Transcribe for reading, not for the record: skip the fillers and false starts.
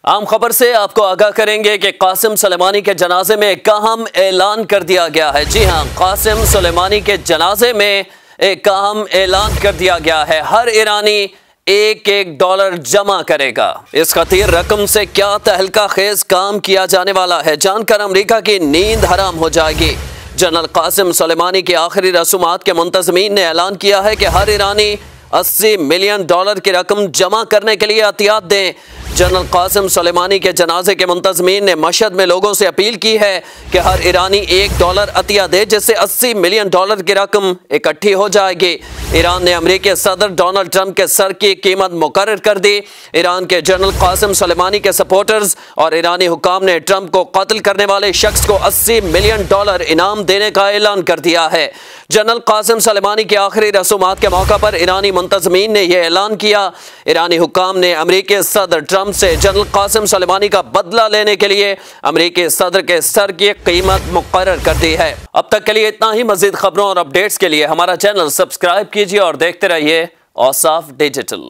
आम खबर से आपको आगाह करेंगे कि कासिम सुलेमानी के जनाजे में एक अहम ऐलान कर दिया गया है। जी हां, कासिम सुलेमानी के जनाजे में एक अहम ऐलान कर दिया गया है। हर ईरानी $1 जमा करेगा। इस खतीर रकम से क्या तहलका खेज काम किया जाने वाला है, जानकर अमरीका की नींद हराम हो जाएगी। जनरल कासिम सुलेमानी की आखिरी रसूमात के मुंतजमीन ने ऐलान किया है कि हर ईरानी $80 मिलियन की रकम जमा करने के लिए एहतियात दें। जनरल कासिम सुलेमानी के जनाजे के मुंतजमीन ने मशहद में लोगों से अपील की है कि हर ईरानी $1 अतिया दे, जिससे $80 मिलियन की रकम इकट्ठी हो जाएगी। ईरान ने अमेरिकी सदर डोनाल्ड ट्रंप के सर की कीमत मुकर्रर कर दी। ईरान के जनरल कासिम सुलेमानी के सपोर्टर्स और ईरानी हुकाम ने ट्रंप को कत्ल करने वाले शख्स को $80 मिलियन इनाम देने का ऐलान कर दिया है। जनरल कासिम सुलेमानी की आखिरी रसूमात के मौका पर ईरानी मुंतजमीन ने यह ऐलान किया। ईरानी हुकाम ने अमेरिकी सदर ट्रंप से जनरल कासिम सुलेमानी का बदला लेने के लिए अमेरिकी सदर के सर की कीमत मुकर्रर कर दी है। अब तक के लिए इतना ही। मजीद खबरों और अपडेट्स के लिए हमारा चैनल सब्सक्राइब कीजिए और देखते रहिए औसाफ डिजिटल।